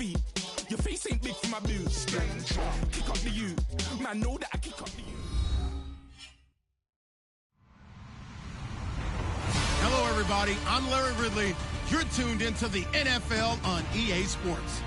feet. Your face ain't big for my boots. Kick up the you. Man, know that I kick up the you. Hello, everybody. I'm Larry Ridley. You're tuned into the NFL on EA Sports.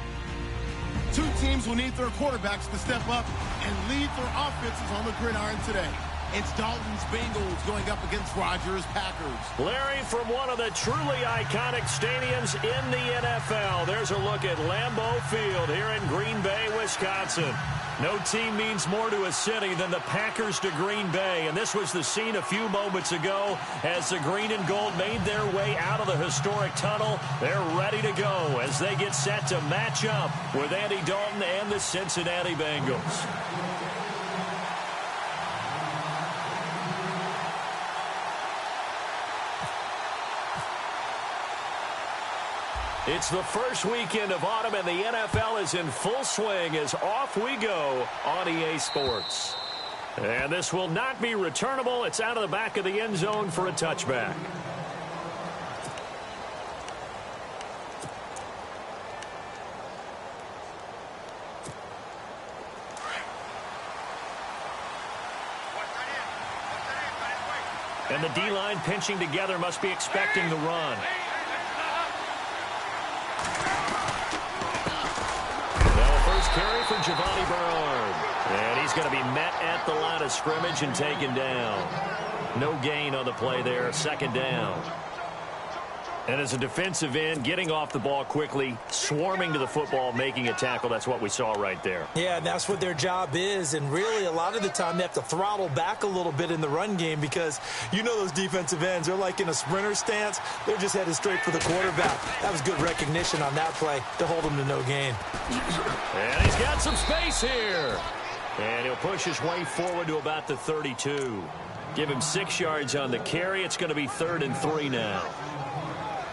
Two teams will need their quarterbacks to step up and lead their offenses on the gridiron today. It's Dalton's Bengals going up against Rodgers' Packers. Larry, from one of the truly iconic stadiums in the NFL, there's a look at Lambeau Field here in Green Bay, Wisconsin. No team means more to a city than the Packers to Green Bay, and this was the scene a few moments ago as the green and gold made their way out of the historic tunnel. They're ready to go as they get set to match up with Andy Dalton and the Cincinnati Bengals. It's the first weekend of autumn, and the NFL is in full swing as off we go on EA Sports. And this will not be returnable. It's out of the back of the end zone for a touchback. And the D-line pinching together must be expecting the run. Carry for Giovanni Bernard. And he's going to be met at the line of scrimmage and taken down. No gain on the play there. Second down. And as a defensive end, getting off the ball quickly, swarming to the football, making a tackle. That's what we saw right there. Yeah, that's what their job is. And really, a lot of the time, they have to throttle back a little bit in the run game because you know those defensive ends, they're like in a sprinter stance. They're just headed straight for the quarterback. That was good recognition on that play to hold him to no gain. And he's got some space here. And he'll push his way forward to about the 32. Give him 6 yards on the carry. It's going to be 3rd and 3 now.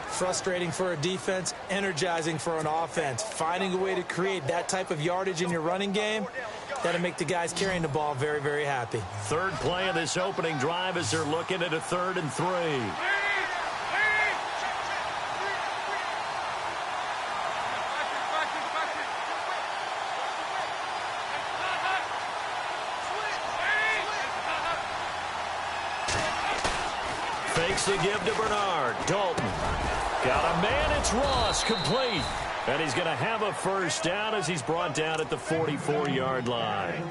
Frustrating for a defense, energizing for an offense. Finding a way to create that type of yardage in your running game, that'll make the guys carrying the ball very, very happy. Third play of this opening drive as they're looking at a 3rd and 3. Fakes the give to Bernard. Dalton. Got a man, it's Ross, complete. And he's going to have a first down as he's brought down at the 44-yard line.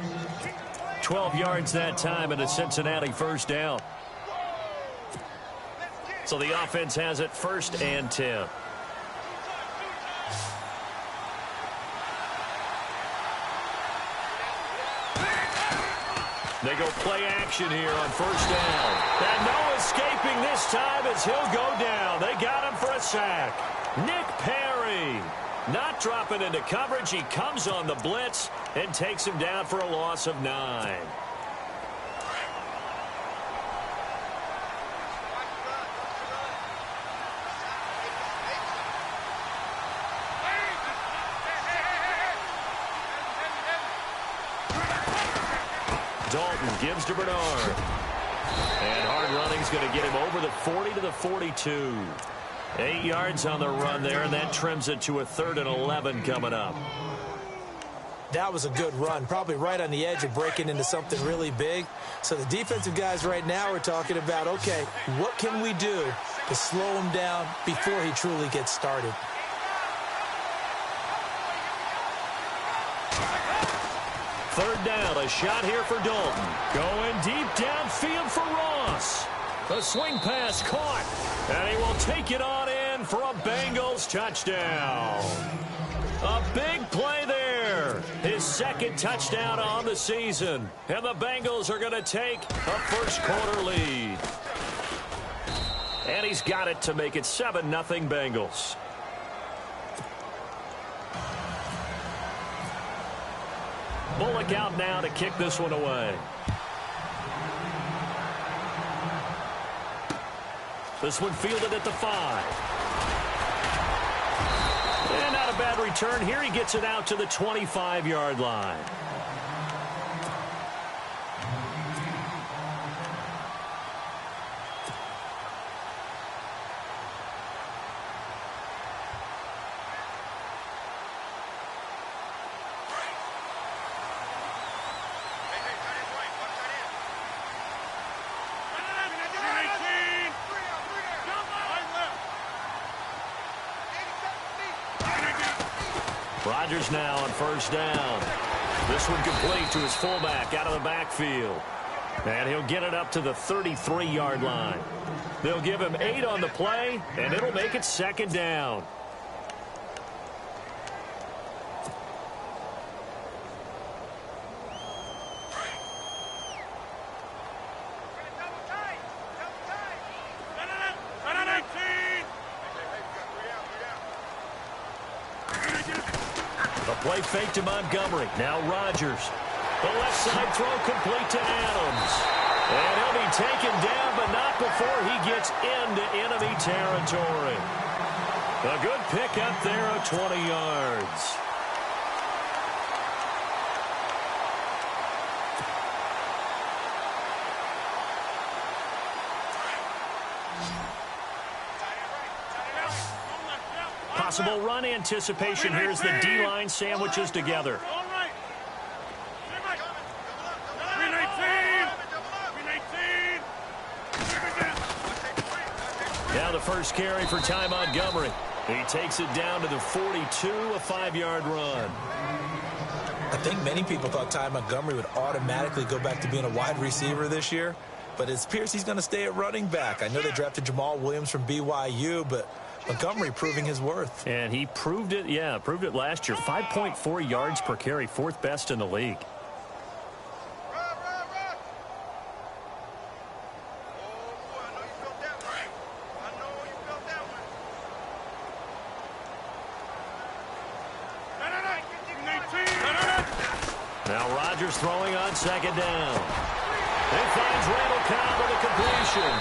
12 yards that time and a Cincinnati first down. So the offense has it 1st and 10. They go play action here on first down. And no escaping this time as he'll go down. They got him for a sack. Nick Perry not dropping into coverage. He comes on the blitz and takes him down for a loss of 9. Dalton gives to Bernard. And hard running's going to get him over the 40 to the 42. 8 yards on the run there, and that trims it to a 3rd and 11 coming up. That was a good run, probably right on the edge of breaking into something really big. So the defensive guys right now are talking about, okay, what can we do to slow him down before he truly gets started? Third down, a shot here for Dalton. Going deep downfield for Ross. The swing pass caught, and he will take it on in for a Bengals touchdown. A big play there. His 2nd touchdown on the season. And the Bengals are going to take a first-quarter lead. And he's got it to make it 7-0 Bengals. Bullock out now to kick this one away. This one fielded at the 5. And not a bad return here. He gets it out to the 25-yard line. Rodgers now on first down. This one complete to his fullback out of the backfield. And he'll get it up to the 33-yard line. They'll give him 8 on the play, and it'll make it second down. Play fake to Montgomery. Now Rodgers. The left side throw complete to Adams. And he'll be taken down, but not before he gets into enemy territory. A good pickup there of 20 yards. Possible run anticipation. Here's the D-line sandwiches together. Now the first carry for Ty Montgomery. He takes it down to the 42, a 5-yard run. I think many people thought Ty Montgomery would automatically go back to being a wide receiver this year, but it appears he's going to stay at running back. I know they drafted Jamal Williams from BYU, but Montgomery proving his worth. And he proved it, proved it last year. 5.4 yards per carry, 4th best in the league. Now Rodgers throwing on second down. He finds Randall Cobb with a completion.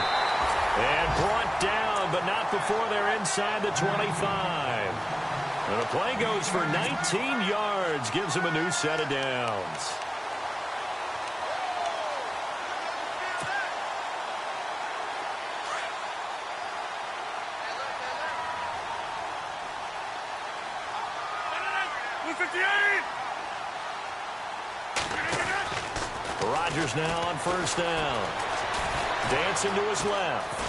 And brought down, but not before they're inside the 25. And the play goes for 19 yards, gives him a new set of downs. Rodgers now on first down. Dancing to his left.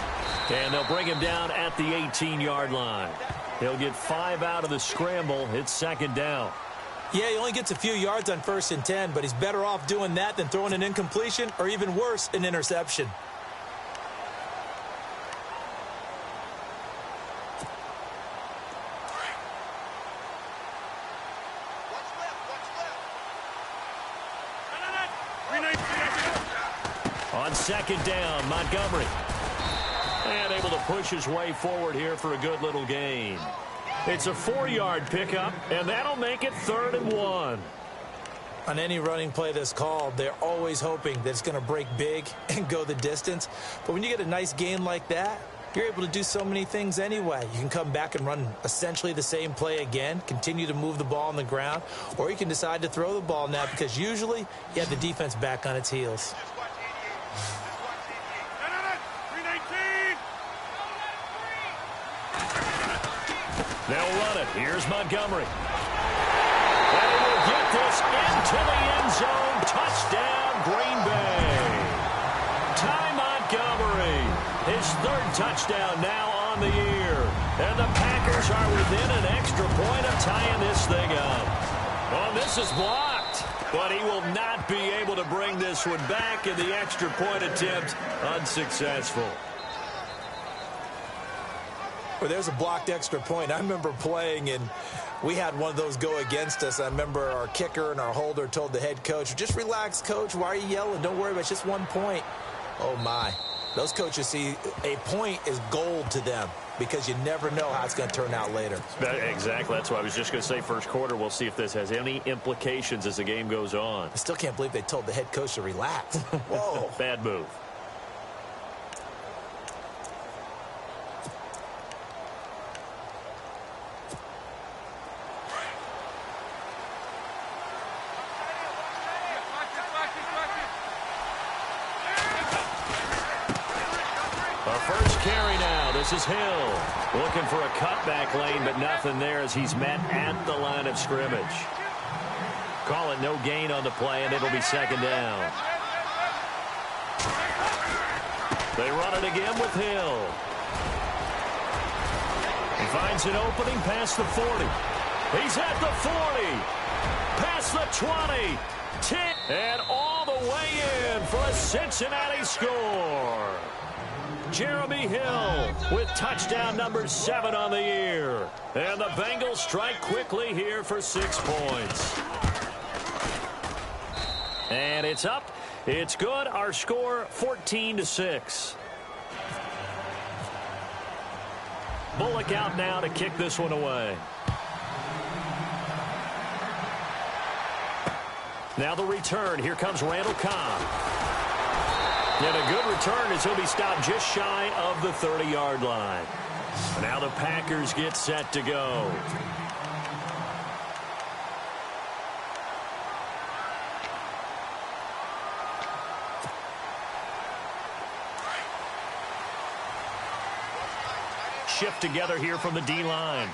And they'll bring him down at the 18-yard line. He'll get 5 out of the scramble. It's second down. Yeah, he only gets a few yards on 1st and 10, but he's better off doing that than throwing an incompletion or even worse, an interception. On second down, Montgomery. And able to push his way forward here for a good little gain. It's a 4-yard pickup, and that'll make it 3rd and 1. On any running play that's called, they're always hoping that it's going to break big and go the distance. But when you get a nice gain like that, you're able to do so many things anyway. You can come back and run essentially the same play again, continue to move the ball on the ground, or you can decide to throw the ball now because usually you have the defense back on its heels. They'll run it. Here's Montgomery. And he will get this into the end zone. Touchdown, Green Bay. Ty Montgomery, his 3rd touchdown now on the year. And the Packers are within an extra point of tying this thing up. Well, this is blocked, but he will not be able to bring this one back, and the extra point attempt unsuccessful. Well, there's a blocked extra point. I remember playing, and we had one of those go against us. I remember our kicker and our holder told the head coach, just relax, coach. Why are you yelling? Don't worry about it. It's just 1 point. Oh, my. Those coaches see a point is gold to them because you never know how it's going to turn out later. Exactly. That's what I was just going to say. First quarter, we'll see if this has any implications as the game goes on. I still can't believe they told the head coach to relax. Whoa. Bad move. First carry now. This is Hill. Looking for a cutback lane, but nothing there as he's met at the line of scrimmage. Call it no gain on the play, and it'll be second down. They run it again with Hill. He finds an opening past the 40. He's at the 40. Past the 20. 10. And all the way in for a Cincinnati score. Jeremy Hill with touchdown number 7 on the year. And the Bengals strike quickly here for 6 points. And it's up. It's good. Our score 14-6. Bullock out now to kick this one away. Now the return. Here comes Randall Cobb. And a good return as he'll be stopped just shy of the 30-yard line. Now the Packers get set to go. Shift together here from the D-line.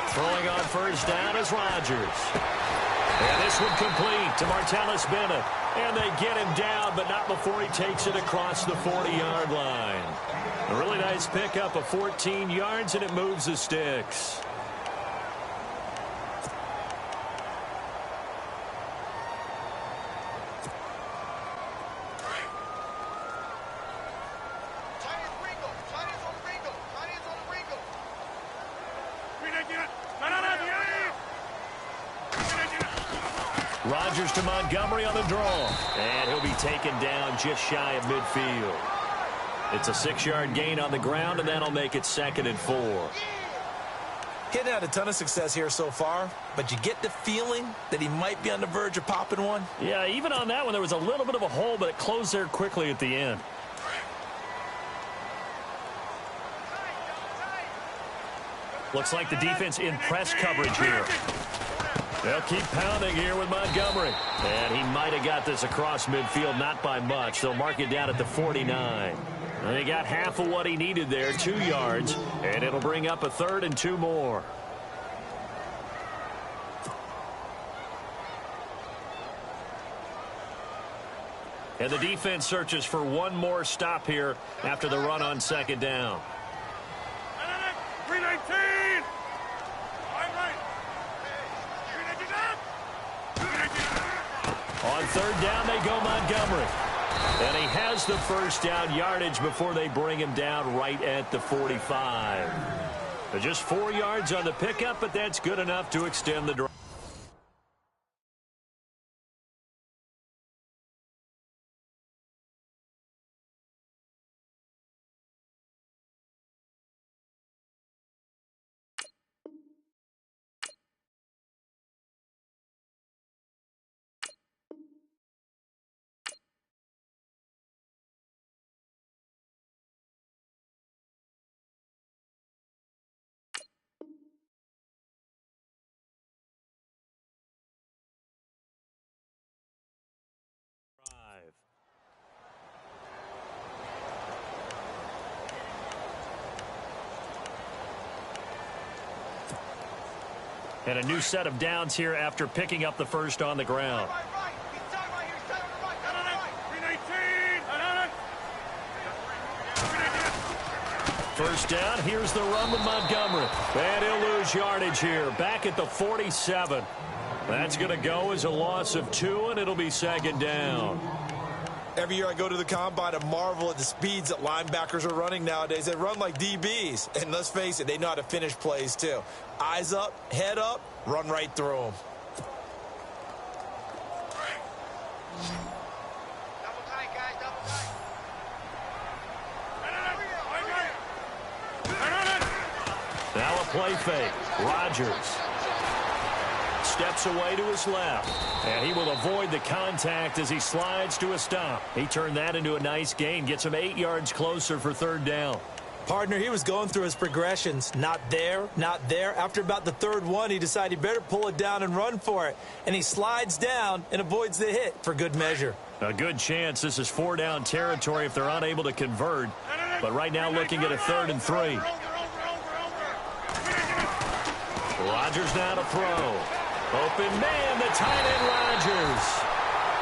Throwing on first down is Rodgers. And this one complete to Martellus Bennett. And they get him down, but not before he takes it across the 40-yard line. A really nice pickup of 14 yards, and it moves the sticks. Rodgers to Montgomery on the draw. And he'll be taken down just shy of midfield. It's a 6-yard gain on the ground, and that'll make it 2nd and 4. He hadn't had a ton of success here so far, but you get the feeling that he might be on the verge of popping one. Yeah, even on that one, there was a little bit of a hole, but it closed there quickly at the end. Looks like the defense in press coverage here. They'll keep pounding here with Montgomery. And he might have got this across midfield, not by much. They'll mark it down at the 49. And he got half of what he needed there, 2 yards. And it'll bring up a 3rd and 2 more. And the defense searches for one more stop here after the run on 2nd down. 319! On 3rd down, they go Montgomery. And he has the first down yardage before they bring him down right at the 45. Just 4 yards on the pickup, but that's good enough to extend the drive. And a new set of downs here after picking up the first on the ground. First down, here's the run with Montgomery. And he'll lose yardage here, back at the 47. That's going to go as a loss of 2, and it'll be 2nd down. Every year I go to the combine, I marvel at the speeds that linebackers are running nowadays. They run like DBs. And let's face it, they know how to finish plays too. Eyes up, head up, run right through them. Double tight, guys, double tight. Now a play fake. Rodgers steps away to his left. And he will avoid the contact as he slides to a stop. He turned that into a nice gain. Gets him 8 yards closer for 3rd down. Partner, he was going through his progressions. Not there, not there. After about the 3rd one, he decided he better pull it down and run for it. And he slides down and avoids the hit for good measure. A good chance this is 4-down territory if they're unable to convert. But right now looking at a 3rd and 3. Rodgers now to throw. Open man, the tight end Rodgers.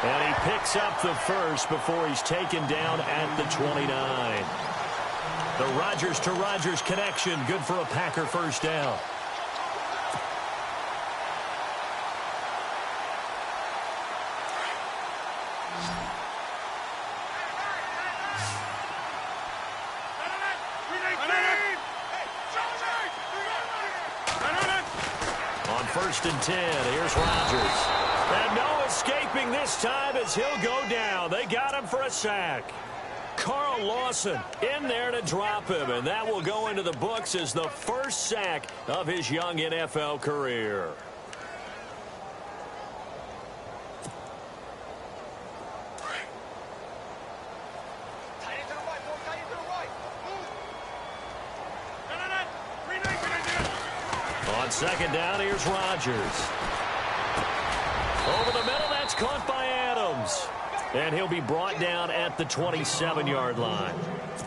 And he picks up the first before he's taken down at the 29. The Rodgers to Rodgers connection, good for a Packer first down. 1st and 10. Here's Rodgers. And no escaping this time as he'll go down. They got him for a sack. Carl Lawson in there to drop him, and that will go into the books as the first sack of his young NFL career. On 2nd down, here's Rodgers. Over the middle, that's caught by Adams. And he'll be brought down at the 27-yard line.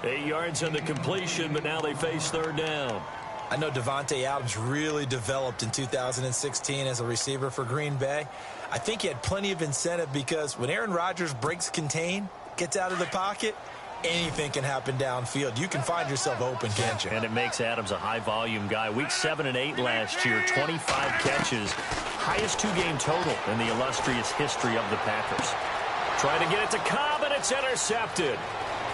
8 yards on the completion, but now they face 3rd down. I know Davante Adams really developed in 2016 as a receiver for Green Bay. I think he had plenty of incentive because when Aaron Rodgers breaks contain, gets out of the pocket, anything can happen downfield. You can find yourself open, can't you? And it makes Adams a high-volume guy. Week 7 and 8 last year, 25 catches. Highest 2-game total in the illustrious history of the Packers. Trying to get it to Cobb, and it's intercepted.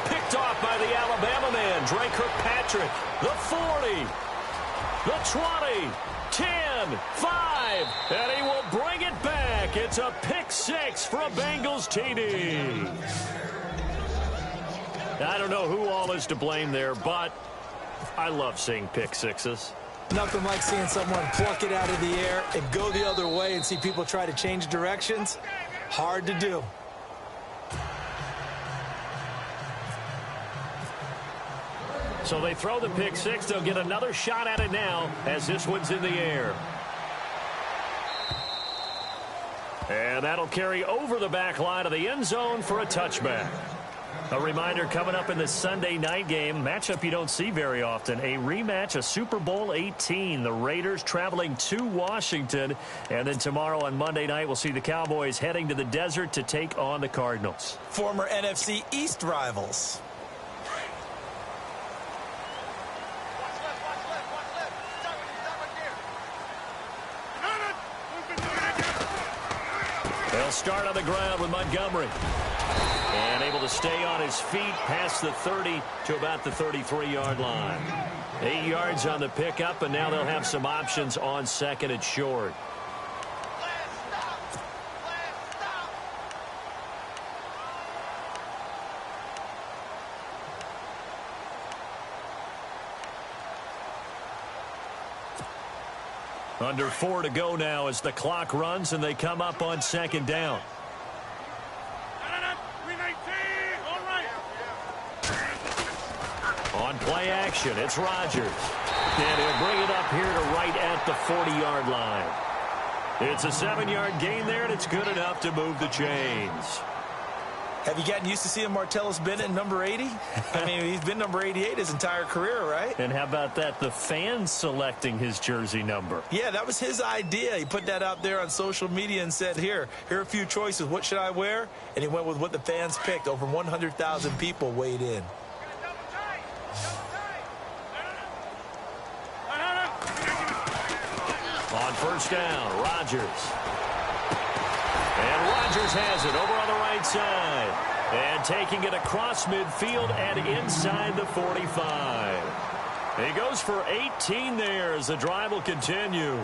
Picked off by the Alabama man, Drake Kirkpatrick. The 40, the 20, 10, 5, and he will bring it back. It's a pick 6 for a Bengals TD. I don't know who all is to blame there, but I love seeing pick 6s. Nothing like seeing someone pluck it out of the air and go the other way and see people try to change directions. Hard to do. So they throw the pick 6. They'll get another shot at it now as this one's in the air. And that'll carry over the back line of the end zone for a touchback. A reminder coming up in the Sunday night game, matchup you don't see very often, a rematch of Super Bowl 18. The Raiders traveling to Washington. And then tomorrow on Monday night, we'll see the Cowboys heading to the desert to take on the Cardinals. Former NFC East rivals. They'll start on the ground with Montgomery. And able to stay on his feet past the 30 to about the 33-yard line. 8 yards on the pickup, and now they'll have some options on 2nd and short. Under 4 to go now as the clock runs and they come up on 2nd down. On play action, it's Rodgers. And he'll bring it up here to right at the 40-yard line. It's a 7-yard gain there, and it's good enough to move the chains. Have you gotten used to seeing Martellus Bennett number 80? I mean, he's been number 88 his entire career, right? And how about that? The fans selecting his jersey number. Yeah, that was his idea. He put that out there on social media and said, here are a few choices. What should I wear? And he went with what the fans picked. Over 100,000 people weighed in. On 1st down, Rodgers. And Rodgers has it over on the right side. And taking it across midfield and inside the 45. He goes for 18 there as the drive will continue.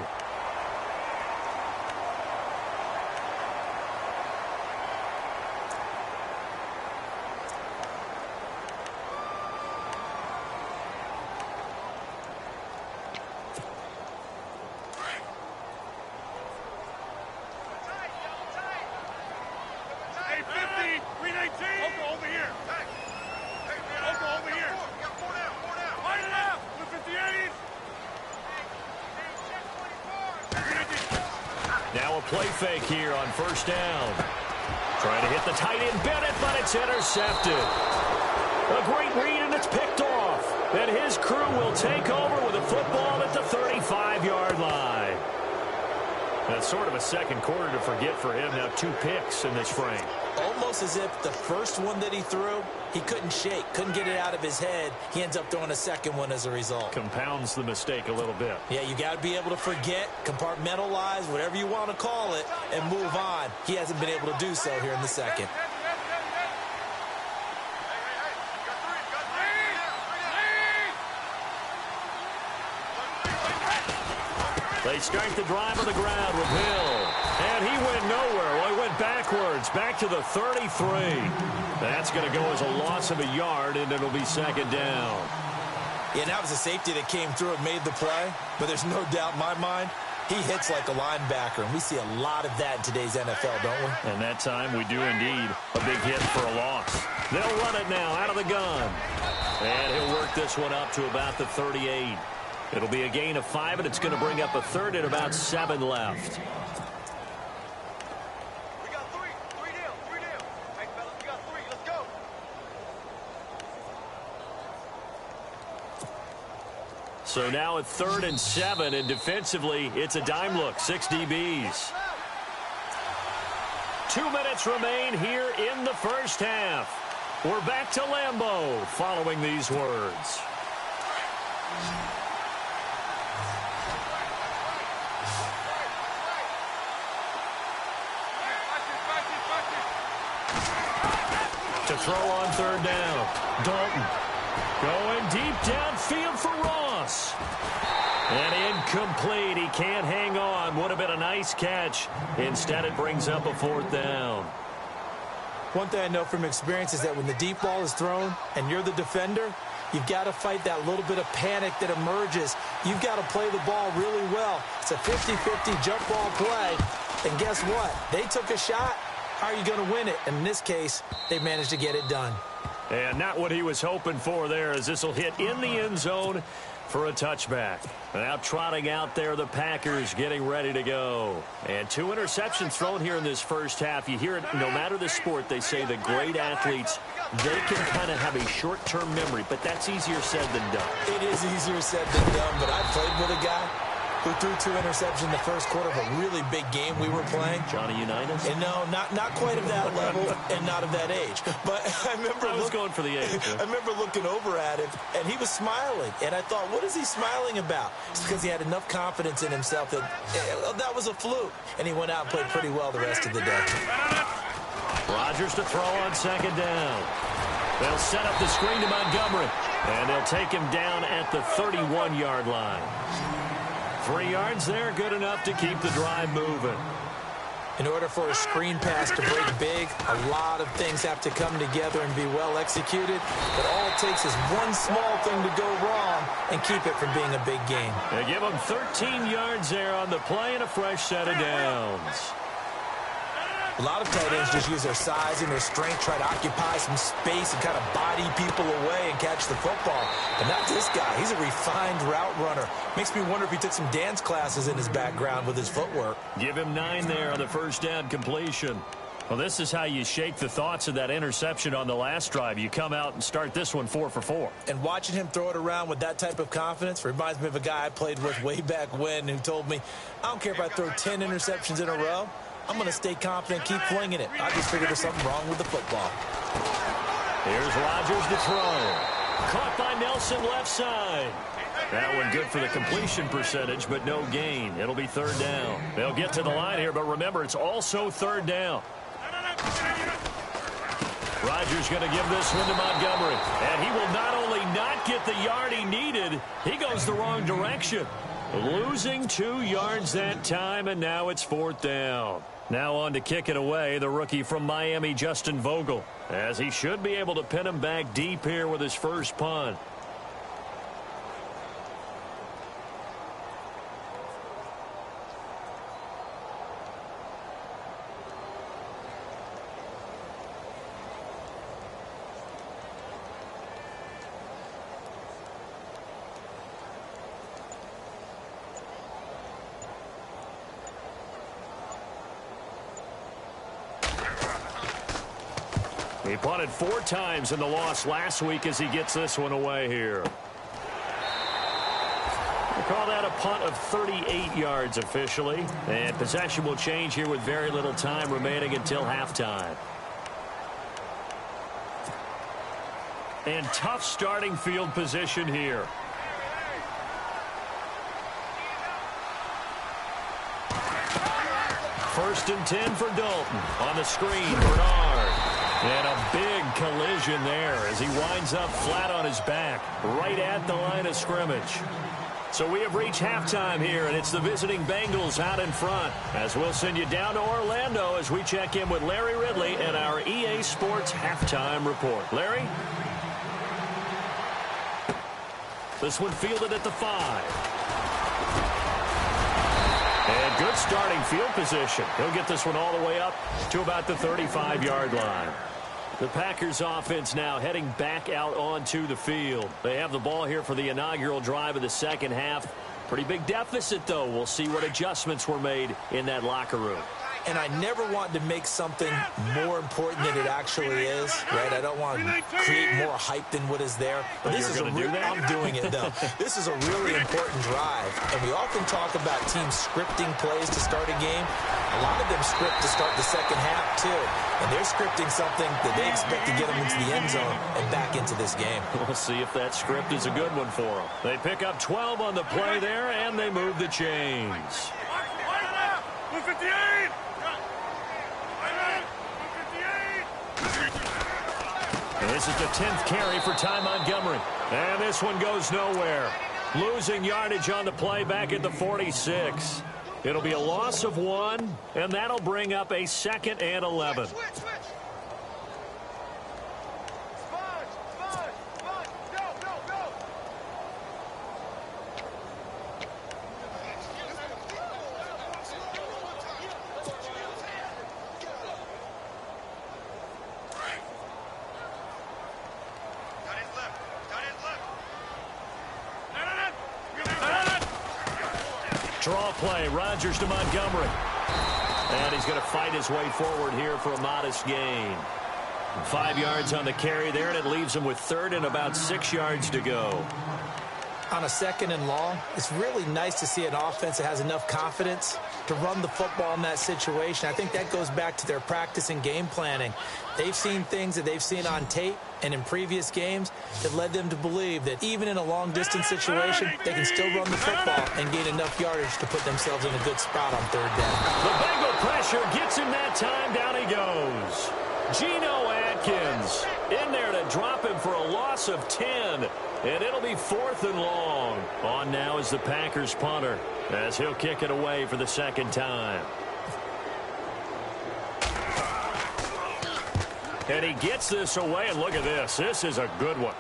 Now a play fake here on 1st down. Trying to hit the tight end Bennett, but it's intercepted. A great read, and it's picked off. And his crew will take over with a football at the 35-yard line. That's sort of a second quarter to forget for him. Now 2 picks in this frame. Almost as if the first one that he threw, he couldn't shake, couldn't get it out of his head. He ends up throwing a second one as a result. Compounds the mistake a little bit. Yeah, you got to be able to forget, compartmentalize, whatever you want to call it, and move on. He hasn't been able to do so here in the second. They start the drive on the ground with Hill. And he went nowhere. Well, he went backwards, back to the 33. That's going to go as a loss of a yard, and it'll be second down. Yeah, that was a safety that came through and made the play. But there's no doubt in my mind, he hits like a linebacker. And we see a lot of that in today's NFL, don't we? And that time we do indeed. A big hit for a loss. They'll run it now out of the gun. And he'll work this one up to about the 38. It'll be a gain of 5, and it's going to bring up a third and about 7 left. We got three. Three down. Hey, fellas, we got 3. Let's go. So now at 3rd and 7, and defensively, it's a dime look. 6 DBs. 2 minutes remain here in the first half. We're back to Lambeau following these words. To throw on 3rd down. Dalton going deep downfield for Ross. And incomplete. He can't hang on. Would have been a nice catch. Instead, it brings up a 4th down. One thing I know from experience is that when the deep ball is thrown and you're the defender, you've got to fight that little bit of panic that emerges. You've got to play the ball really well. It's a 50-50 jump ball play. And guess what? They took a shot. How are you going to win it? And in this case, they managed to get it done. And not what he was hoping for there, as this will hit in the end zone for a touchback. Now trotting out there, the Packers getting ready to go. And 2 interceptions thrown here in this first half. You hear it, no matter the sport, they say the great athletes, they can kind of have a short-term memory, but that's easier said than done. It is easier said than done, but I played with a guy who threw 2 interceptions in the first quarter of a really big game we were playing. Johnny Unitas? And no, not quite of that level and not of that age. But I remember I was going for the age. I remember looking over at him, and he was smiling. And I thought, what is he smiling about? It's because he had enough confidence in himself that that was a fluke. And he went out and played pretty well the rest of the day. Rodgers to throw on 2nd down. They'll set up the screen to Montgomery. And they'll take him down at the 31-yard line. 3 yards there, good enough to keep the drive moving. In order for a screen pass to break big, a lot of things have to come together and be well executed. But all it takes is one small thing to go wrong and keep it from being a big game. They give him 13 yards there on the play and a fresh set of downs. A lot of tight ends just use their size and their strength, try to occupy some space and kind of body people away and catch the football. But not this guy. He's a refined route runner. Makes me wonder if he took some dance classes in his background with his footwork. Give him 9 there on the first down completion. Well, this is how you shake the thoughts of that interception on the last drive. You come out and start this one 4 for 4. And watching him throw it around with that type of confidence reminds me of a guy I played with way back when who told me, I don't care if I throw 10 interceptions in a row. I'm going to stay confident, keep flinging it. I just figured there's something wrong with the football. Here's Rodgers to throw. Caught by Nelson left side. That one good for the completion percentage, but no gain. It'll be 3rd down. They'll get to the line here, but remember, it's also 3rd down. Rodgers going to give this one to Montgomery. And he will not only not get the yard he needed, he goes the wrong direction. Losing 2 yards that time, and now it's 4th down. Now on to kick it away, the rookie from Miami, Justin Vogel, as he should be able to pin him back deep here with his first punt. He punted 4 times in the loss last week as he gets this one away here. We'll call that a punt of 38 yards officially. And possession will change here with very little time remaining until halftime. And tough starting field position here. First and 10 for Dalton. On the screen, Bernard. And a big collision there as he winds up flat on his back, right at the line of scrimmage. So we have reached halftime here, and it's the visiting Bengals out in front. As we'll send you down to Orlando as we check in with Larry Ridley and our EA Sports halftime report. Larry? This one fielded at the 5. And good starting field position. He'll get this one all the way up to about the 35-yard line. The Packers offense now heading back out onto the field. They have the ball here for the inaugural drive of the second half. Pretty big deficit, though. We'll see what adjustments were made in that locker room. And I never want to make something more important than it actually is, right? I don't want to create more hype than what is there. But this is I'm doing it, though. This is a really important drive. And we often talk about teams scripting plays to start a game. A lot of them script to start the second half, too. And they're scripting something that they expect to get them into the end zone and back into this game. We'll see if that script is a good one for them. They pick up 12 on the play there, and they move the chains. 158! And this is the 10th carry for Ty Montgomery. And this one goes nowhere. Losing yardage on the play back at the 46. It'll be a loss of 1, and that'll bring up a 2nd and 11. Draw play, Rodgers to Montgomery. And he's going to fight his way forward here for a modest gain. 5 yards on the carry there, and it leaves him with 3rd and about 6 yards to go. On a 2nd and long, it's really nice to see an offense that has enough confidence to run the football in that situation. I think that goes back to their practice and game planning. They've seen things that they've seen on tape and in previous games that led them to believe that even in a long-distance situation, they can still run the football and gain enough yardage to put themselves in a good spot on 3rd down. The Bengal pressure gets him that time. Down he goes. Geno Atkins in there to drop him for a loss of 10. And it'll be 4th and long. On now is the Packers punter as he'll kick it away for the 2nd time. And he gets this away, and look at this. This is a good one.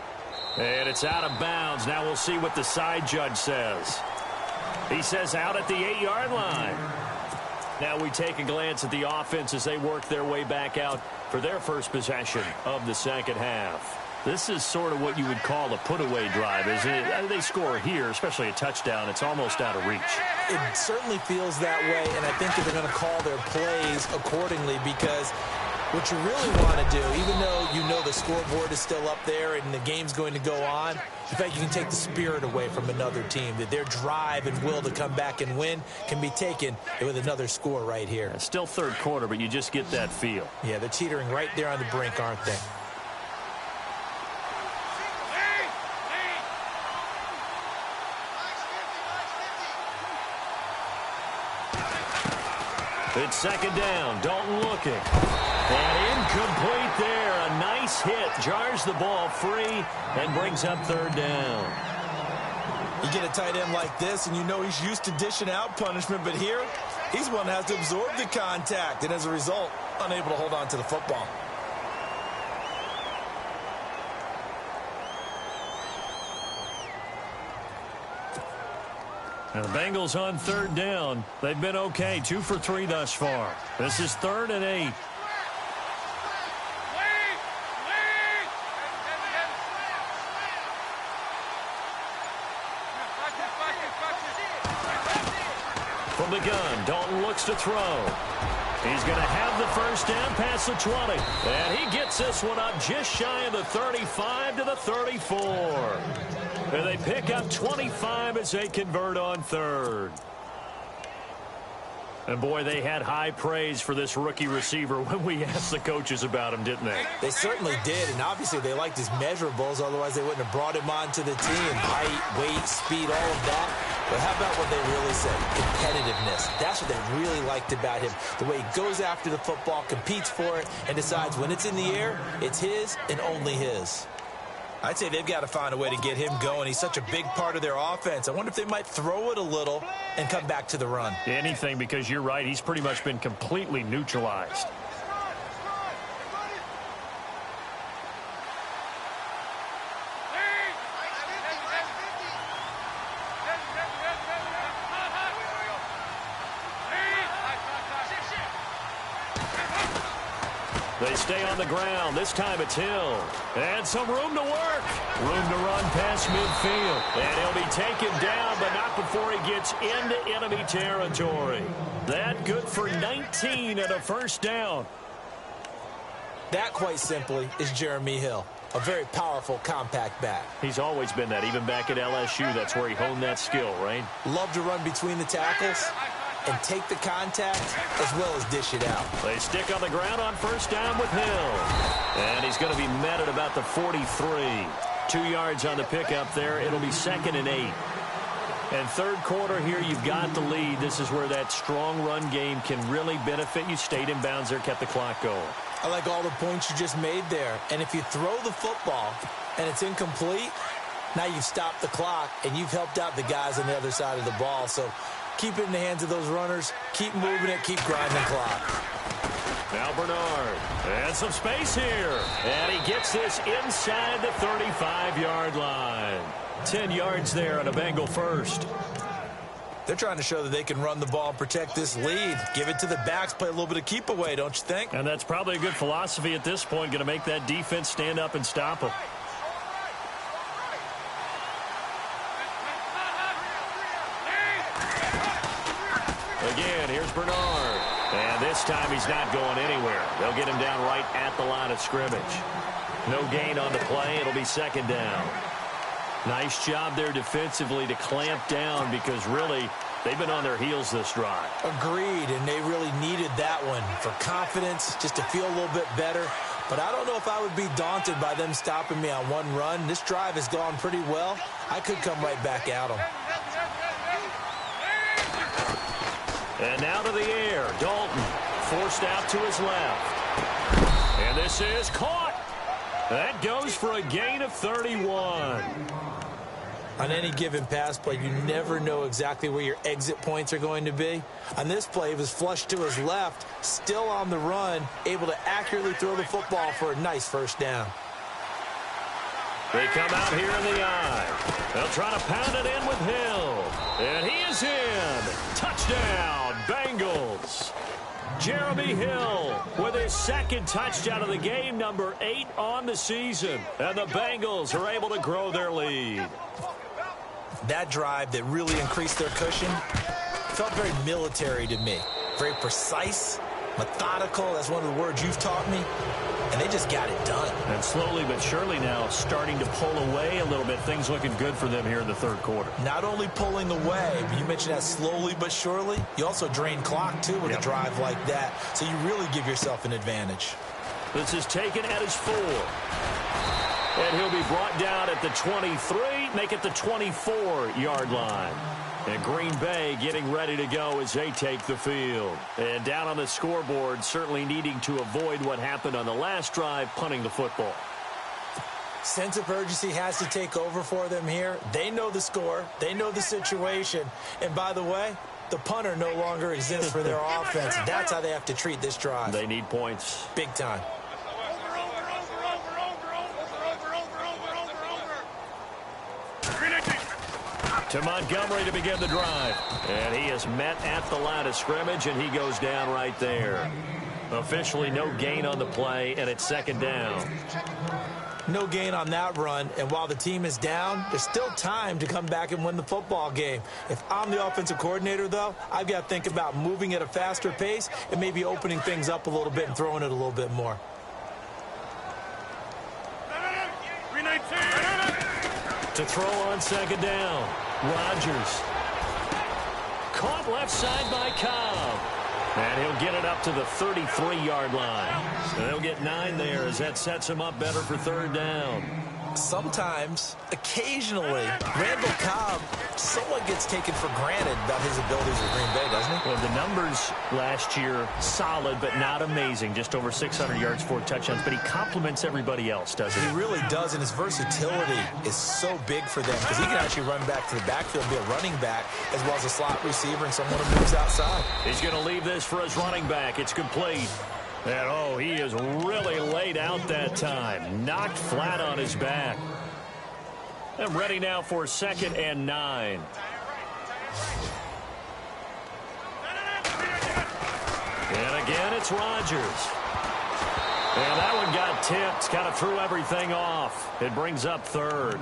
And it's out of bounds. Now we'll see what the side judge says. He says out at the 8-yard line. Now we take a glance at the offense as they work their way back out for their first possession of the second half. This is sort of what you would call a put-away drive, isn't it? They score here, especially a touchdown. It's almost out of reach. It certainly feels that way, and I think that they're going to call their plays accordingly because what you really want to do, even though you know the scoreboard is still up there and the game's going to go on, the fact you can take the spirit away from another team, that their drive and will to come back and win can be taken with another score right here. It's still 3rd quarter, but you just get that feel. Yeah, they're teetering right there on the brink, aren't they? It's 2nd down. Dalton looking. And incomplete there. A nice hit. Jars the ball free and brings up 3rd down. You get a tight end like this, and you know he's used to dishing out punishment, but here, he's one that has to absorb the contact, and as a result, unable to hold on to the football. And the Bengals on 3rd down. They've been okay. 2 for 3 thus far. This is 3rd and 8. From the gun, Dalton looks to throw. He's going to have the first down past the 20. And he gets this one up just shy of the 35 to the 34. And they pick up 25 as they convert on 3rd. And, boy, they had high praise for this rookie receiver when we asked the coaches about him, didn't they? They certainly did, and obviously they liked his measurables. Otherwise, they wouldn't have brought him onto the team. Height, weight, speed, all of that. But how about what they really said? Competitiveness. That's what they really liked about him. The way he goes after the football, competes for it, and decides when it's in the air, it's his and only his. I'd say they've got to find a way to get him going. He's such a big part of their offense. I wonder if they might throw it a little and come back to the run. Anything, because you're right. He's pretty much been completely neutralized. They stay on the ground. This time it's Hill. And some room to work. Room to run past midfield. And he'll be taken down, but not before he gets into enemy territory. That good for 19 and a first down. That, quite simply, is Jeremy Hill. A very powerful, compact back. He's always been that. Even back at LSU, that's where he honed that skill, right? Love to run between the tackles and take the contact as well as dish it out. They stick on the ground on first down with Hill. And he's going to be met at about the 43. 2 yards on the pickup there. It'll be 2nd and 8. And third quarter here, you've got the lead. This is where that strong run game can really benefit you. Stayed in bounds there, kept the clock going. I like all the points you just made there. And if you throw the football and it's incomplete, now you've stopped the clock and you've helped out the guys on the other side of the ball. So keep it in the hands of those runners. Keep moving it. Keep grinding the clock. Now Bernard. And some space here. And he gets this inside the 35-yard line. 10 yards there on a Bengal first. They're trying to show that they can run the ball and protect this lead. Give it to the backs, play a little bit of keep away, don't you think? And that's probably a good philosophy at this point, going to make that defense stand up and stop them. Again, here's Bernard. And this time he's not going anywhere. They'll get him down right at the line of scrimmage. No gain on the play. It'll be 2nd down. Nice job there defensively to clamp down because really they've been on their heels this drive. Agreed, and they really needed that one for confidence, just to feel a little bit better. But I don't know if I would be daunted by them stopping me on one run. This drive has gone pretty well. I could come right back at them. And now to the air. Dalton forced out to his left. And this is caught. That goes for a gain of 31. On any given pass play, you never know exactly where your exit points are going to be. On this play, it was flushed to his left, still on the run, able to accurately throw the football for a nice first down. They come out here in the eye. They'll try to pound it in with Hill. And he is in. Touchdown, Bengals. Jeremy Hill with his 2nd touchdown of the game, number 8 on the season. And the Bengals are able to grow their lead. That drive that really increased their cushion felt very military to me. Very precise, methodical. That's one of the words you've taught me. And they just got it done. And slowly but surely now starting to pull away a little bit. Things looking good for them here in the third quarter. Not only pulling away, but you mentioned that slowly but surely. You also drain clock, too, with a drive like that. So you really give yourself an advantage. This is taken at his 4. And he'll be brought down at the 23, make it the 24-yard line. And Green Bay getting ready to go as they take the field. And down on the scoreboard, certainly needing to avoid what happened on the last drive, punting the football. Sense of urgency has to take over for them here. They know the score. They know the situation. And by the way, the punter no longer exists for their offense. That's how they have to treat this drive. They need points. Big time. To Montgomery to begin the drive. And he is met at the line of scrimmage, and he goes down right there. Officially no gain on the play, and it's 2nd down. No gain on that run, and while the team is down, there's still time to come back and win the football game. If I'm the offensive coordinator, though, I've got to think about moving at a faster pace and maybe opening things up a little bit and throwing it a little bit more. To throw on 2nd down. Rodgers. Caught left side by Cobb. And he'll get it up to the 33-yard line. So they'll get 9 there as that sets him up better for 3rd down. Sometimes, occasionally, Randall Cobb somewhat gets taken for granted about his abilities with Green Bay, doesn't he? Well, the numbers last year, solid but not amazing. Just over 600 yards, 4 touchdowns. But he complements everybody else, doesn't he? He really does, and his versatility is so big for them because he can actually run back to the backfield and be a running back as well as a slot receiver and someone who moves outside. He's going to leave this for his running back. It's complete. And, oh, he is really laid out that time. Knocked flat on his back. And ready now for 2nd and 9. And again, it's Rodgers. And that one got tipped. Kind of threw everything off. It brings up 3rd.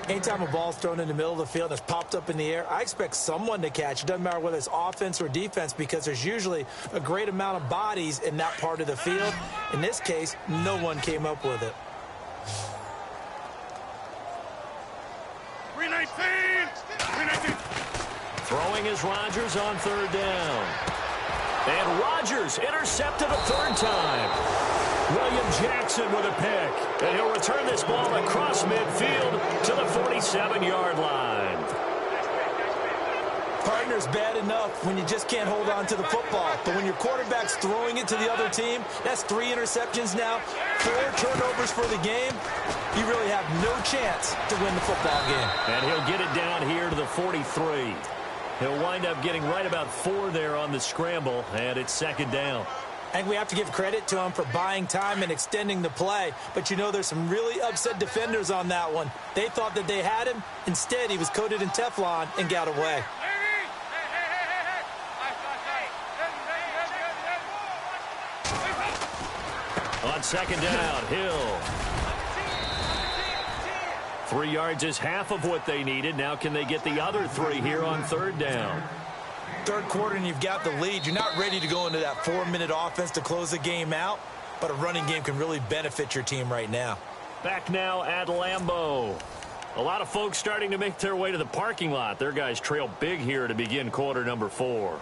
Anytime a ball's thrown in the middle of the field and it's popped up in the air, I expect someone to catch. It doesn't matter whether it's offense or defense because there's usually a great amount of bodies in that part of the field. In this case, no one came up with it. 319! Throwing is Rodgers on 3rd down. And Rodgers intercepted a 3rd time. William Jackson with a pick. And he'll return this ball across midfield to the 47-yard line. Partner's bad enough when you just can't hold on to the football. But when your quarterback's throwing it to the other team, that's 3 interceptions now, 4 turnovers for the game. You really have no chance to win the football game. And he'll get it down here to the 43. He'll wind up getting right about 4 there on the scramble, and it's 2nd down. I think we have to give credit to him for buying time and extending the play. But, you know, there's some really upset defenders on that one. They thought that they had him. Instead, he was coated in Teflon and got away. On 2nd down, Hill. 3 yards is half of what they needed. Now can they get the other 3 here on 3rd down? 3rd quarter and you've got the lead. You're not ready to go into that 4-minute offense to close the game out, but a running game can really benefit your team right now. Back now at Lambeau. A lot of folks starting to make their way to the parking lot. Their guys trail big here to begin quarter number 4.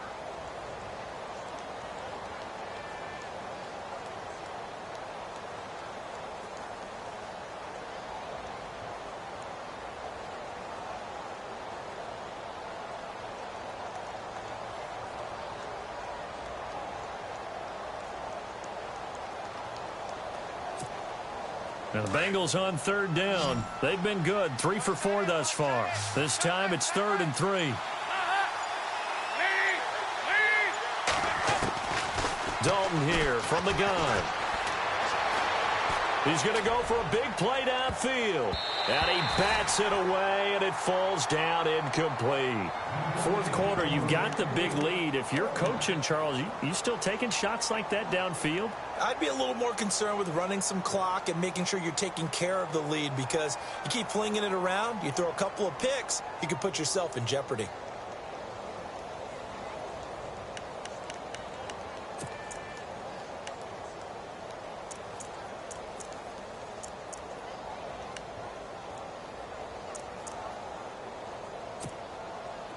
And the Bengals on 3rd down. They've been good, 3 for 4 thus far. This time it's 3rd and 3. Dalton here from the gun. He's going to go for a big play downfield. And he bats it away, and it falls down incomplete. 4th quarter, you've got the big lead. If you're coaching, Charles, you still taking shots like that downfield? I'd be a little more concerned with running some clock and making sure you're taking care of the lead because you keep flinging it around, you throw a couple of picks, you can put yourself in jeopardy.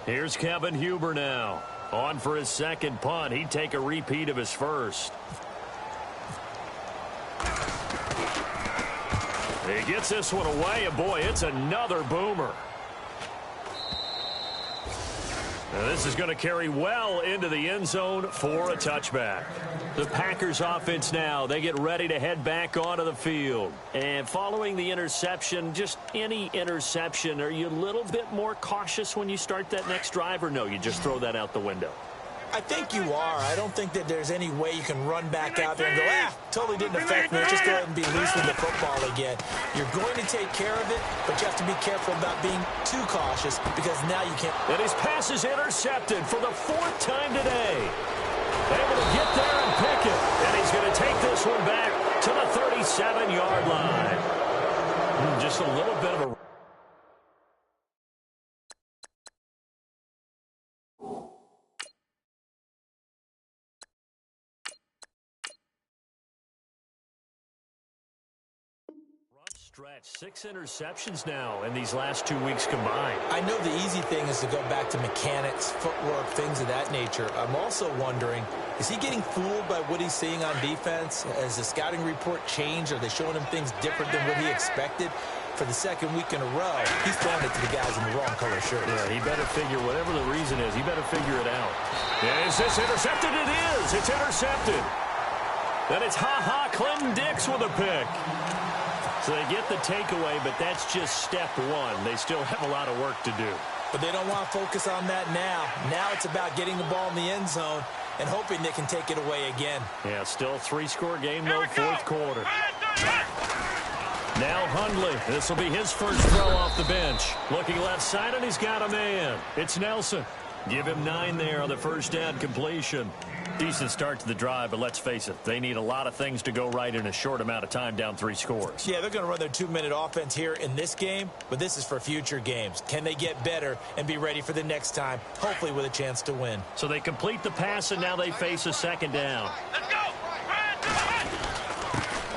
Here's Kevin Huber now. On for his 2nd punt. He'd take a repeat of his 1st. He gets this one away, and boy, it's another boomer. Now this is going to carry well into the end zone for a touchback. The Packers offense now, they get ready to head back onto the field. And following the interception, just any interception, are you a little bit more cautious when you start that next drive, or no, you just throw that out the window? I think you are. I don't think that there's any way you can run back out there and go, totally didn't affect me. Let's just go ahead and be loose with the football again. You're going to take care of it, but you have to be careful about being too cautious because now you can't. And his pass is intercepted for the 4th time today. Able to get there and pick it. And he's going to take this one back to the 37-yard line. Just a little bit of a... stretch. 6 interceptions now in these last 2 weeks combined. I know the easy thing is to go back to mechanics, footwork, things of that nature. I'm also wondering, is he getting fooled by what he's seeing on defense? Has the scouting report changed? Are they showing him things different than what he expected? For the second week in a row, he's throwing it to the guys in the wrong color shirts. Yeah, he better figure, whatever the reason is, he better figure it out. And is this intercepted? It is. It's intercepted. Then it's Clinton Dix with a pick. So they get the takeaway, but that's just step one. They still have a lot of work to do. But they don't want to focus on that now. Now it's about getting the ball in the end zone and hoping they can take it away again. Yeah, still a 3-score game, though, fourth quarter. Now Hundley. This will be his first throw off the bench. Looking left side, and he's got a man. It's Nelson. Give him 9 there on the first down completion. Decent start to the drive, but let's face it, they need a lot of things to go right in a short amount of time, down 3 scores. Yeah, they're going to run their 2-minute offense here in this game, but this is for future games. Can they get better and be ready for the next time, hopefully with a chance to win? So they complete the pass, and now they face a second down. Let's go.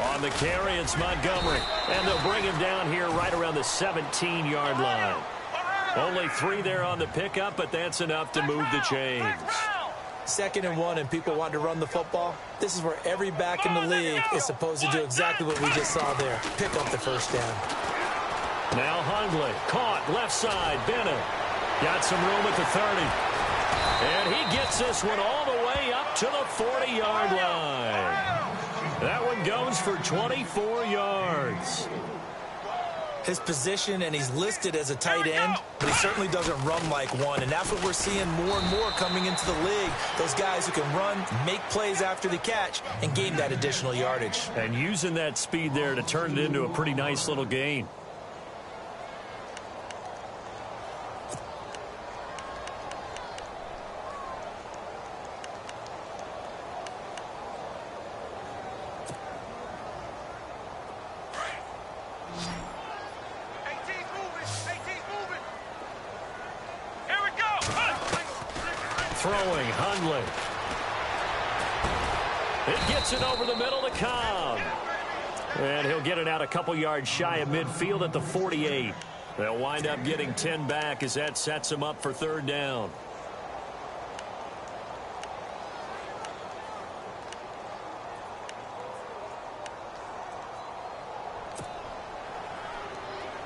On the carry, it's Montgomery. And they'll bring him down here right around the 17-yard line. Only 3 there on the pickup, but that's enough to move the chains. 2nd and 1, and people want to run the football. This is where every back in the league is supposed to do exactly what we just saw there. Pick up the first down. Now Hundley. Caught left side. Bennett. Got some room at the 30. And he gets this one all the way up to the 40-yard line. That one goes for 24 yards. His position, and he's listed as a tight end, but he certainly doesn't run like one, and that's what we're seeing more and more coming into the league. Those guys who can run, make plays after the catch, and gain that additional yardage. And using that speed there to turn it into a pretty nice little gain. Throwing, Hundley. It gets it over the middle to Cobb. And he'll get it out a couple yards shy of midfield at the 48. They'll wind up getting 10 back as that sets him up for 3rd down.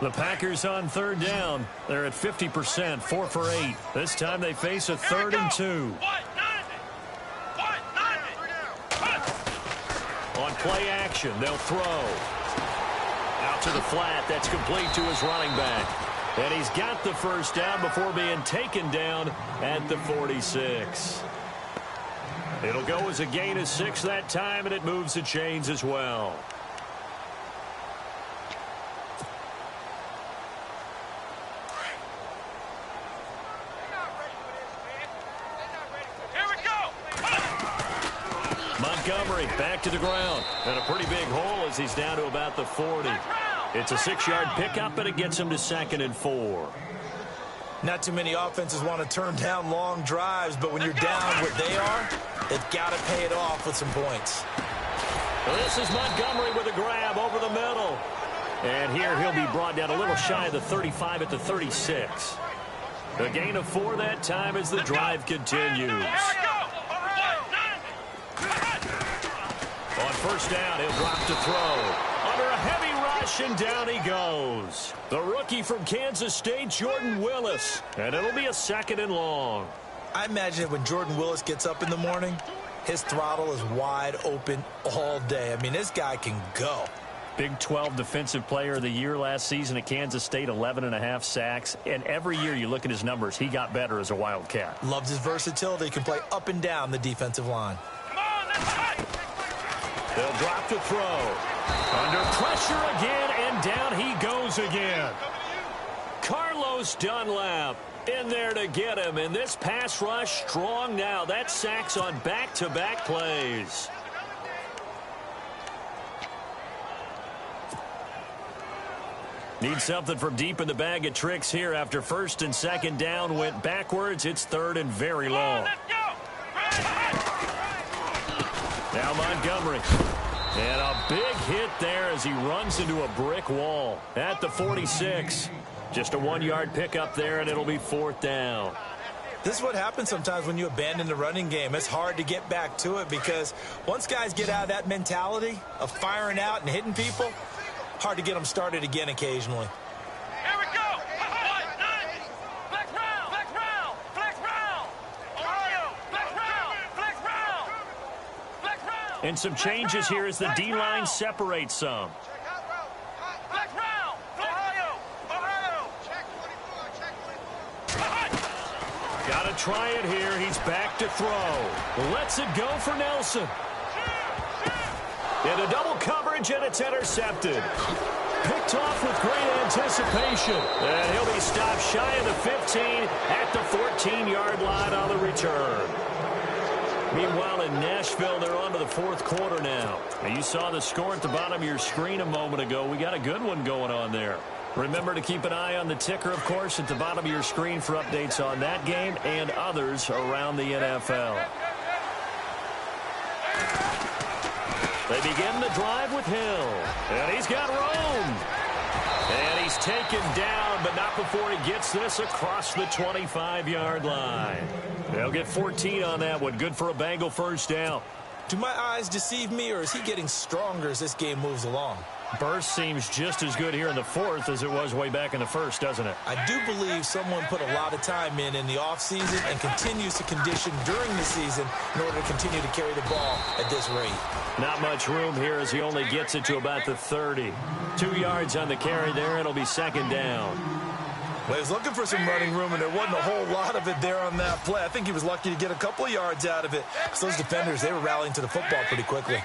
The Packers on 3rd down. They're at 50%, 4 for 8. This time they face a 3rd and 2. On play action, they'll throw. Out to the flat. That's complete to his running back. And he's got the first down before being taken down at the 46. It'll go as a gain of 6 that time, and it moves the chains as well. Montgomery back to the ground. And a pretty big hole as he's down to about the 40. It's a 6-yard pickup, and it gets him to 2nd and 4. Not too many offenses want to turn down long drives, but when you're down where they are, they've got to pay it off with some points. Well, this is Montgomery with a grab over the middle. And here he'll be brought down a little shy of the 35 at the 36. A gain of 4 that time as the drive continues. On first down, he'll drop to throw. Under a heavy rush, and down he goes. The rookie from Kansas State, Jordan Willis. And it'll be a 2nd and long. I imagine when Jordan Willis gets up in the morning, his throttle is wide open all day. I mean, this guy can go. Big 12 Defensive Player of the Year last season at Kansas State, 11.5 sacks. And every year you look at his numbers, he got better as a Wildcat. Loves his versatility. Can play up and down the defensive line. They'll drop to throw. Under pressure again, and down he goes again. Carlos Dunlap in there to get him, and this pass rush strong now. That's sacks on back-to-back plays. Need something from deep in the bag of tricks here after 1st and 2nd down went backwards. It's 3rd and very long. Now Montgomery. And a big hit there as he runs into a brick wall at the 46. Just a 1-yard pickup there, and it'll be 4th down. This is what happens sometimes when you abandon the running game. It's hard to get back to it because once guys get out of that mentality of firing out and hitting people, hard to get them started again occasionally. Here we go. Flex round. Flex round. Flex round. Ohio. Flex round. Flex round. Flex round. And some changes here as the D-line separates some. Flex round. Ohio. Ohio. Check 24. Got to try it here. He's back to throw. Lets it go for Nelson. Into double coverage, and it's intercepted. Picked off with great anticipation. And he'll be stopped shy of the 15 at the 14-yard line on the return. Meanwhile, in Nashville, they're on to the 4th quarter now. And you saw the score at the bottom of your screen a moment ago. We got a good one going on there. Remember to keep an eye on the ticker, of course, at the bottom of your screen for updates on that game and others around the NFL. They begin the drive with Hill. And he's got room. And he's taken down, but not before he gets this across the 25-yard line. They'll get 14 on that one. Good for a Bengal first down. Do my eyes deceive me, or is he getting stronger as this game moves along? Burst seems just as good here in the 4th as it was way back in the 1st, doesn't it? I do believe someone put a lot of time in the offseason and continues to condition during the season in order to continue to carry the ball at this rate. Not much room here as he only gets it to about the 30. 2 yards on the carry there. It'll be 2nd down. Well, he was looking for some running room, and there wasn't a whole lot of it there on that play. I think he was lucky to get a couple of yards out of it. Because those defenders, they were rallying to the football pretty quickly.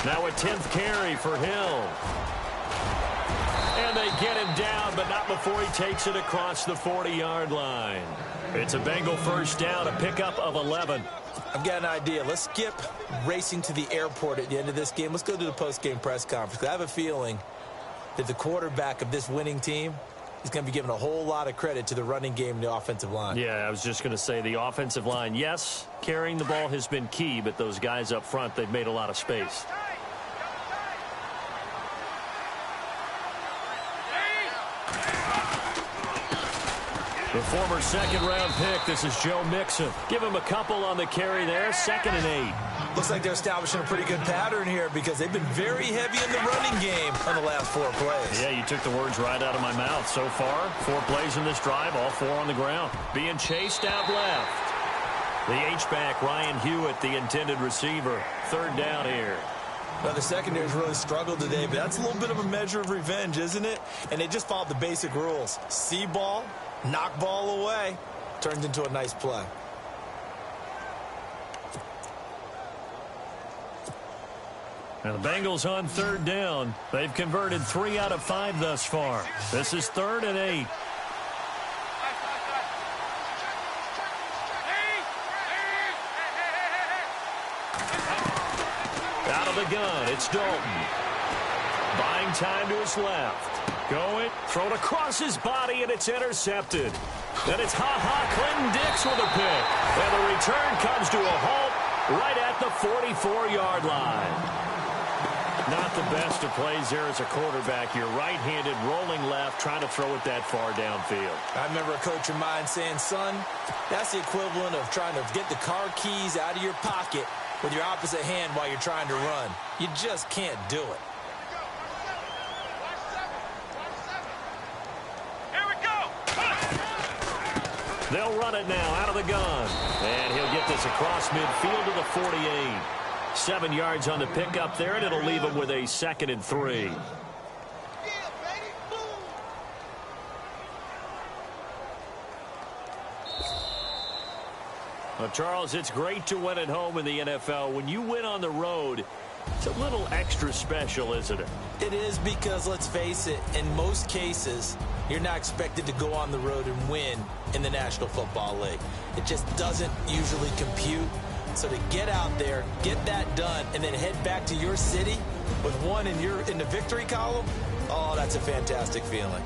Now a 10th carry for Hill. And they get him down, but not before he takes it across the 40-yard line. It's a Bengal first down, a pickup of 11. I've got an idea. Let's skip racing to the airport at the end of this game. Let's go to the post-game press conference. I have a feeling that the quarterback of this winning team is going to be given a whole lot of credit to the running game and the offensive line. Yeah, I was just going to say the offensive line, yes, carrying the ball has been key, but those guys up front, they've made a lot of space. The former second-round pick, this is Joe Mixon. Give him a couple on the carry there, 2nd and 8. Looks like they're establishing a pretty good pattern here because they've been very heavy in the running game on the last 4 plays. Yeah, you took the words right out of my mouth. So far, 4 plays in this drive, all 4 on the ground. Being chased out left. The H-back, Ryan Hewitt, the intended receiver. 3rd down here. Now, the secondary's really struggled today, but that's a little bit of a measure of revenge, isn't it? And they just followed the basic rules. See ball, knock ball away. Turned into a nice play. Now the Bengals on 3rd down. They've converted 3 out of 5 thus far. This is 3rd and 8. Out of the gun, it's Dalton. Buying time to his left. Going, thrown across his body, and it's intercepted. Then it's Clinton Dix with a pick. And the return comes to a halt right at the 44-yard line. Not the best of plays there as a quarterback. You're right-handed, rolling left, trying to throw it that far downfield. I remember a coach of mine saying, son, that's the equivalent of trying to get the car keys out of your pocket with your opposite hand while you're trying to run. You just can't do it. Here we go. They'll run it now out of the gun. And he'll get this across midfield to the 48. 7 yards on the pickup there, and it'll leave him with a 2nd and 3. Well, Charles, it's great to win at home in the NFL. When you win on the road, it's a little extra special, isn't it? It is because, let's face it, in most cases, you're not expected to go on the road and win in the National Football League. It just doesn't usually compute. So to get out there, get that done, and then head back to your city with one in the victory column, oh, that's a fantastic feeling.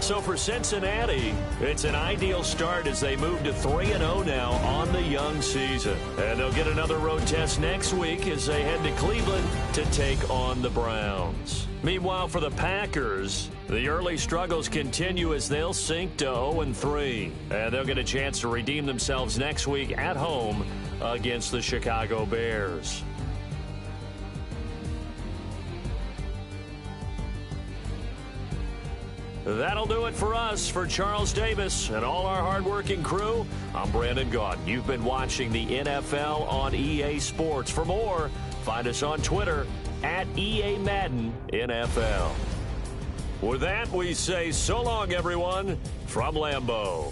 So for Cincinnati, it's an ideal start as they move to 3-0 now on the young season. And they'll get another road test next week as they head to Cleveland to take on the Browns. Meanwhile, for the Packers, the early struggles continue as they'll sink to 0-3. And they'll get a chance to redeem themselves next week at home against the Chicago Bears. That'll do it for us. For Charles Davis and all our hardworking crew, I'm Brandon Gaudin. You've been watching the NFL on EA Sports. For more, find us on Twitter at EA Madden NFL. With that, we say so long, everyone, from Lambeau.